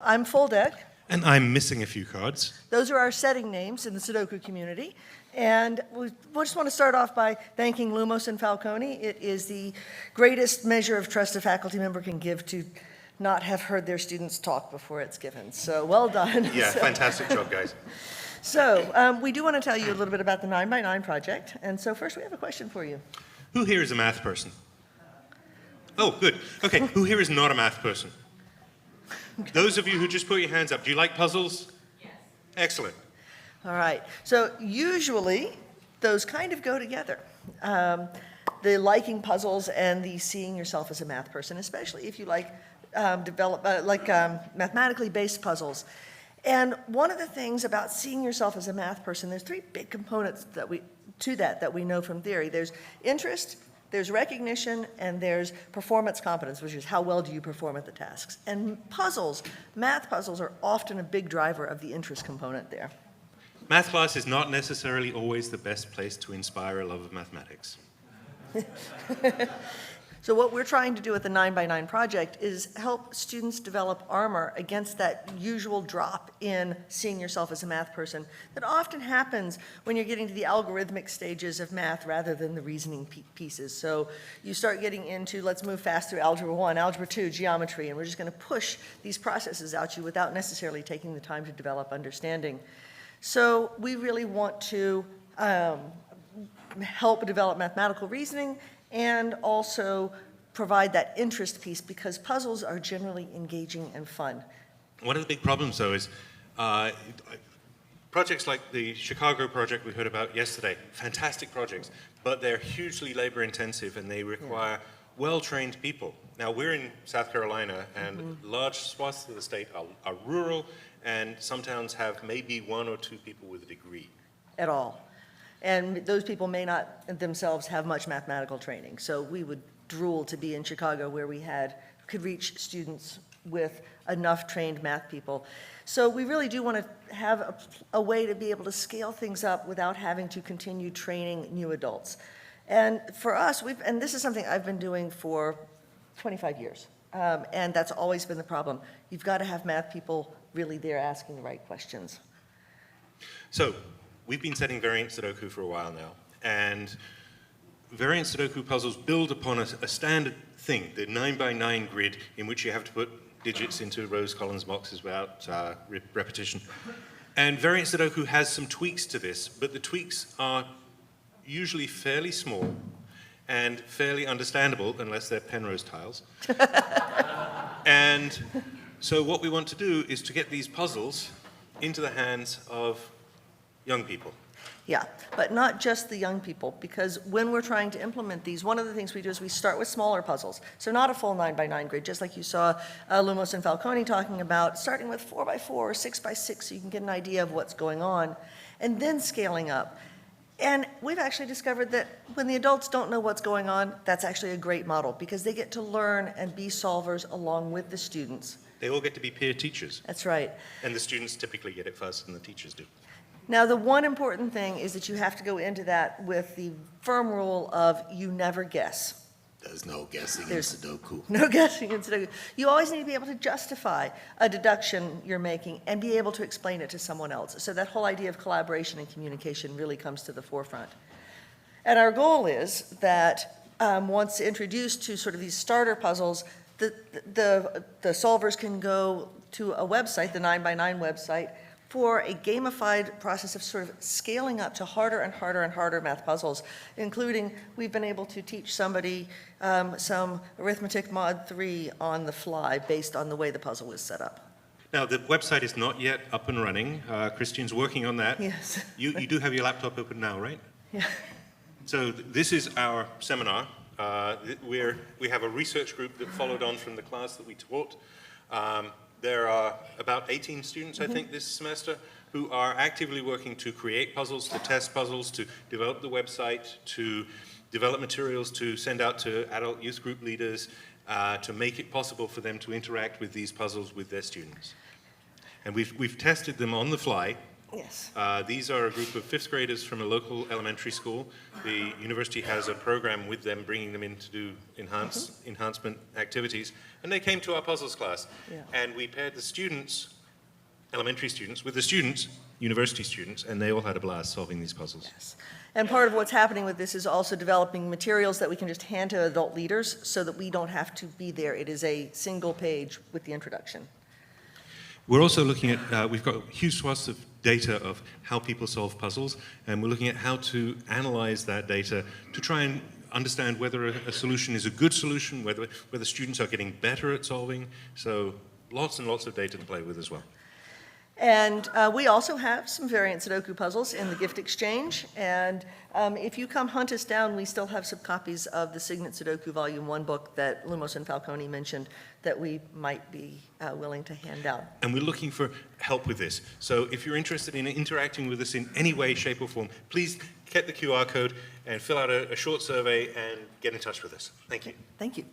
I'm full deck. And I'm missing a few cards. Those are our setting names in the Sudoku community. And we just want to start off by thanking Lumos and Falcone. It is the greatest measure of trust a faculty member can give to not have heard their students talk before it's given. So well done. Yeah, fantastic job, guys. So we do want to tell you a little bit about the 9x9 project. And so first we have a question for you. Who here is a math person? Oh, good. Okay, who here is not a math person? Those of you who just put your hands up, do you like puzzles? Yes. Excellent. All right. So usually those kind of go together. The liking puzzles and the seeing yourself as a math person, especially if you like mathematically based puzzles. And one of the things about seeing yourself as a math person, there's three big components that we know from theory. There's interest, there's recognition, and there's performance competence, which is how well do you perform at the tasks. And puzzles, math puzzles, are often a big driver of the interest component there. Math class is not necessarily always the best place to inspire a love of mathematics. So what we're trying to do with the 9x9 project is help students develop armor against that usual drop in seeing yourself as a math person that often happens when you're getting to the algorithmic stages of math rather than the reasoning pieces. So you start getting into, let's move fast through Algebra 1, Algebra 2, geometry, and we're just going to push these processes out you without necessarily taking the time to develop understanding. So we really want to help develop mathematical reasoning and also provide that interest piece because puzzles are generally engaging and fun. One of the big problems, though, is projects like the Chicago project we heard about yesterday, fantastic projects, but they're hugely labor-intensive and they require well-trained people. Now, we're in South Carolina, and large swaths of the state are rural, and some towns have maybe one or two people with a degree. At all. And those people may not themselves have much mathematical training. So we would drool to be in Chicago where we could reach students with enough trained math people. So we really do want to have a way to be able to scale things up without having to continue training new adults. And for us, and this is something I've been doing for 25 years. And that's always been the problem. You've got to have math people really there asking the right questions. So, we've been setting variant Sudoku for a while now, and variant Sudoku puzzles build upon a standard thing, the 9x9 grid, in which you have to put digits into rows, columns, boxes without repetition. And variant Sudoku has some tweaks to this, but the tweaks are usually fairly small and fairly understandable, unless they're Penrose tiles. And so what we want to do is to get these puzzles into the hands of young people. Yeah, but not just the young people, because when we're trying to implement these, one of the things we do is we start with smaller puzzles. So not a full 9x9 grid, just like you saw Lumos and Falcone talking about, starting with 4x4 or 6x6 so you can get an idea of what's going on, and then scaling up. And we've actually discovered that when the adults don't know what's going on, that's actually a great model, because they get to learn and be solvers along with the students. They all get to be peer teachers. That's right. And the students typically get it faster than the teachers do. Now, the one important thing is that you have to go into that with the firm rule of you never guess. There's no guessing in Sudoku. No guessing in Sudoku. You always need to be able to justify a deduction you're making and be able to explain it to someone else. So that whole idea of collaboration and communication really comes to the forefront. And our goal is that once introduced to sort of these starter puzzles, the solvers can go to a website, the 9x9 website, for a gamified process of sort of scaling up to harder and harder and harder math puzzles, including we've been able to teach somebody some arithmetic mod 3 on the fly based on the way the puzzle is set up. Now, the website is not yet up and running. Christian's working on that. Yes. You do have your laptop open now, right? Yeah. So this is our seminar. We have a research group that followed on from the class that we taught. There are about 18 students, I think, this semester who are actively working to create puzzles, to test puzzles, to develop the website, to develop materials to send out to adult youth group leaders, to make it possible for them to interact with these puzzles with their students. And we've tested them on the fly Yes. These are a group of fifth graders from a local elementary school. The university has a program with them, bringing them in to do enhancement activities. And they came to our puzzles class. Yeah. And we paired the students, elementary students, with the students, university students, and they all had a blast solving these puzzles. Yes. And part of what's happening with this is also developing materials that we can just hand to adult leaders so that we don't have to be there. It is a single page with the introduction. We're also looking at, we've got huge swaths of data of how people solve puzzles, and we're looking at how to analyze that data to try and understand whether a solution is a good solution, whether students are getting better at solving. So lots and lots of data to play with as well. And we also have some variant Sudoku puzzles in the gift exchange. And if you come hunt us down, we still have some copies of the Signet Sudoku Volume 1 book that Lumos and Falcone mentioned that we might be willing to hand out. And we're looking for help with this. So if you're interested in interacting with us in any way, shape, or form, please get the QR code and fill out a short survey and get in touch with us. Thank you. Thank you.